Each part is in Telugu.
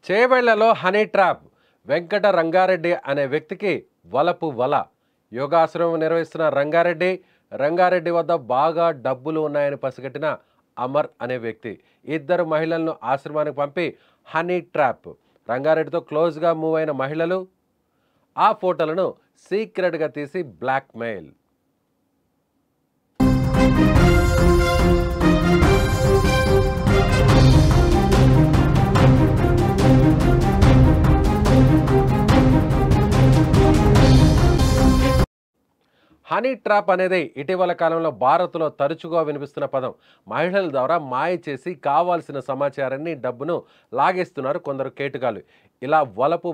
చేవెళ్లలో హనీ ట్రాప్ వెంకట రంగారెడ్డి అనే వ్యక్తికి వలపు వల. యోగాశ్రమం నిర్వహిస్తున్న రంగారెడ్డి వద్ద బాగా డబ్బులు ఉన్నాయని పసిగట్టిన అమర్ అనే వ్యక్తి ఇద్దరు మహిళలను ఆశ్రమానికి పంపి హనీ ట్రాప్. రంగారెడ్డితో క్లోజ్గా మూవ్ అయిన మహిళలు ఆ ఫోటోలను సీక్రెట్గా తీసి బ్లాక్మెయిల్. హనీ ట్రాప్ అనేది ఇటీవల కాలంలో భారత్లో తరచుగా వినిపిస్తున్న పదం. మహిళల ద్వారా మాయ చేసి కావాల్సిన సమాచారాన్ని, డబ్బును లాగేస్తున్నారు కొందరు కేటుగాలు. ఇలా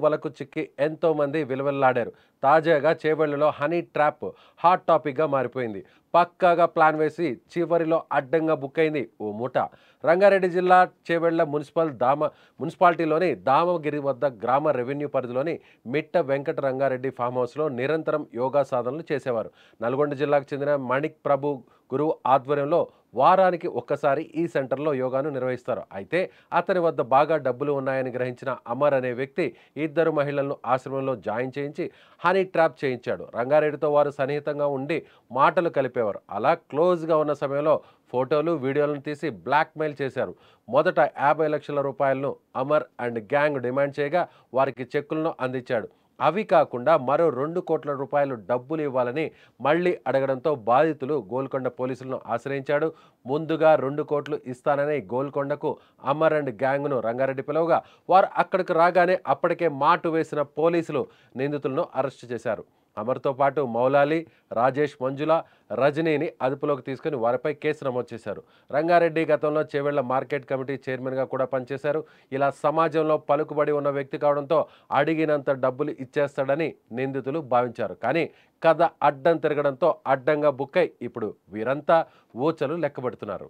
వలకు చిక్కి ఎంతోమంది విలువెల్లాడారు. తాజాగా చేవెళ్లలో హనీ ట్రాప్ హాట్ టాపిక్గా మారిపోయింది. పక్కాగా ప్లాన్ వేసి చివరిలో అడ్డంగా బుక్ అయింది ఓ మూట. రంగారెడ్డి జిల్లా చేవెళ్ల మున్సిపాలిటీలోని దామగిరి వద్ద గ్రామ రెవెన్యూ పరిధిలోని మిట్ట వెంకట రంగారెడ్డి ఫామ్ హౌస్లో నిరంతరం యోగా సాధనలు చేసేవారు. నల్గొండ జిల్లాకు చెందిన మణిక్ ప్రభు గురువు ఆధ్వర్యంలో వారానికి ఒక్కసారి ఈ సెంటర్లో యోగాను నిర్వహిస్తారు. అయితే అతని వద్ద బాగా డబ్బులు ఉన్నాయని గ్రహించిన అమర్ అనే వ్యక్తి ఇద్దరు మహిళలను ఆశ్రమంలో జాయిన్ చేయించి హనీ ట్రాప్ చేయించాడు. రంగారెడ్డితో వారు సన్నిహితంగా ఉండి మాటలు కలిపేవారు. అలా క్లోజ్గా ఉన్న సమయంలో ఫోటోలు, వీడియోలను తీసి బ్లాక్మెయిల్ చేశారు. మొదట 50 లక్షల రూపాయలను అమర్ అండ్ గ్యాంగ్ డిమాండ్ చేయగా వారికి చెక్కులను అందించాడు. అవి కాకుండా మరో 2 కోట్ల రూపాయలు డబ్బులు ఇవ్వాలని మళ్లీ అడగడంతో బాధితులు గోల్కొండ పోలీసులను ఆశ్రయించాడు. ముందుగా 2 కోట్లు ఇస్తానని గోల్కొండకు అమర్ అండ్ గ్యాంగ్ను రంగారెడ్డి పిలువగా వారు అక్కడికి రాగానే అప్పటికే మాటు వేసిన పోలీసులు నిందితులను అరెస్టు చేశారు. అమర్తో పాటు మౌలాలి, రాజేష్, మంజుల, రజనీని అదుపులోకి తీసుకుని వారిపై కేసు నమోదు చేశారు. రంగారెడ్డి గతంలో చేవెళ్ల మార్కెట్ కమిటీ చైర్మన్గా కూడా పనిచేశారు. ఇలా సమాజంలో పలుకుబడి ఉన్న వ్యక్తి కావడంతో అడిగినంత డబ్బులు ఇచ్చేస్తాడని నిందితులు భావించారు. కానీ కథ అడ్డం తిరగడంతో అడ్డంగా బుక్కై ఇప్పుడు వీరంతా ఊచలు లెక్కబెడుతున్నారు.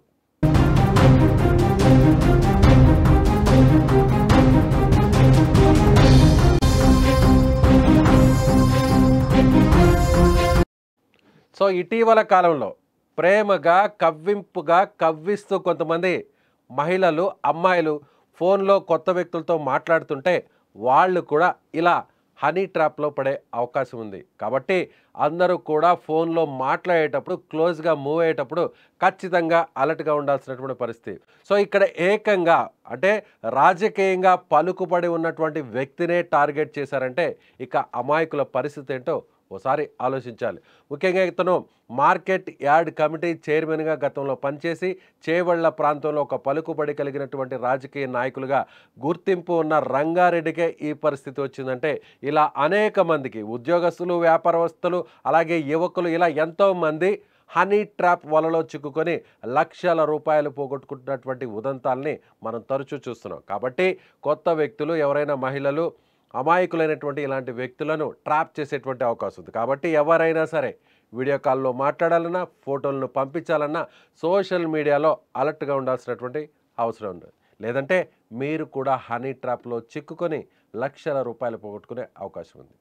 సో ఇటీవల కాలంలో ప్రేమగా, కవ్వింపుగా కవ్విస్తూ కొంతమంది మహిళలు, అమ్మాయిలు ఫోన్లో కొత్త వ్యక్తులతో మాట్లాడుతుంటే వాళ్ళు కూడా ఇలా హనీ ట్రాప్లో పడే అవకాశం ఉంది. కాబట్టి అందరూ కూడా ఫోన్లో మాట్లాడేటప్పుడు, క్లోజ్గా మూవ్ అయ్యేటప్పుడు ఖచ్చితంగా అలర్ట్గా ఉండాల్సినటువంటి పరిస్థితి. సో ఇక్కడ ఏకంగా అంటే రాజకీయంగా పలుకుబడి ఉన్నటువంటి వ్యక్తినే టార్గెట్ చేశారంటే ఇక అమాయకుల పరిస్థితి ఏంటో ఓసారి ఆలోచించాలి. ముఖ్యంగా ఇతను మార్కెట్ యార్డ్ కమిటీ చైర్మన్గా గతంలో పనిచేసి చేవెళ్ల ప్రాంతంలో ఒక పలుకుబడి కలిగినటువంటి రాజకీయ నాయకులుగా గుర్తింపు ఉన్న రంగారెడ్డికే ఈ పరిస్థితి వచ్చిందంటే ఇలా అనేక మందికి ఉద్యోగస్తులు, వ్యాపారస్తులు, అలాగే యువకులు ఇలా ఎంతోమంది హనీ ట్రాప్ వలలో చిక్కుకొని లక్షల రూపాయలు పోగొట్టుకుంటున్నటువంటి ఉదంతాలని మనం తరచూ చూస్తున్నాం. కాబట్టి కొత్త వ్యక్తులు, ఎవరైనా మహిళలు, అమాయకులైనటువంటి ఇలాంటి వ్యక్తులను ట్రాప్ చేసేటువంటి అవకాశం ఉంది. కాబట్టి ఎవరైనా సరే వీడియో కాల్లో మాట్లాడాలన్నా, ఫోటోలను పంపించాలన్నా సోషల్ మీడియాలో అలర్ట్గా ఉండాల్సినటువంటి అవసరం ఉంది. లేదంటే మీరు కూడా హనీ ట్రాప్లో చిక్కుకొని లక్షల రూపాయలు పోగొట్టుకునే అవకాశం ఉంది.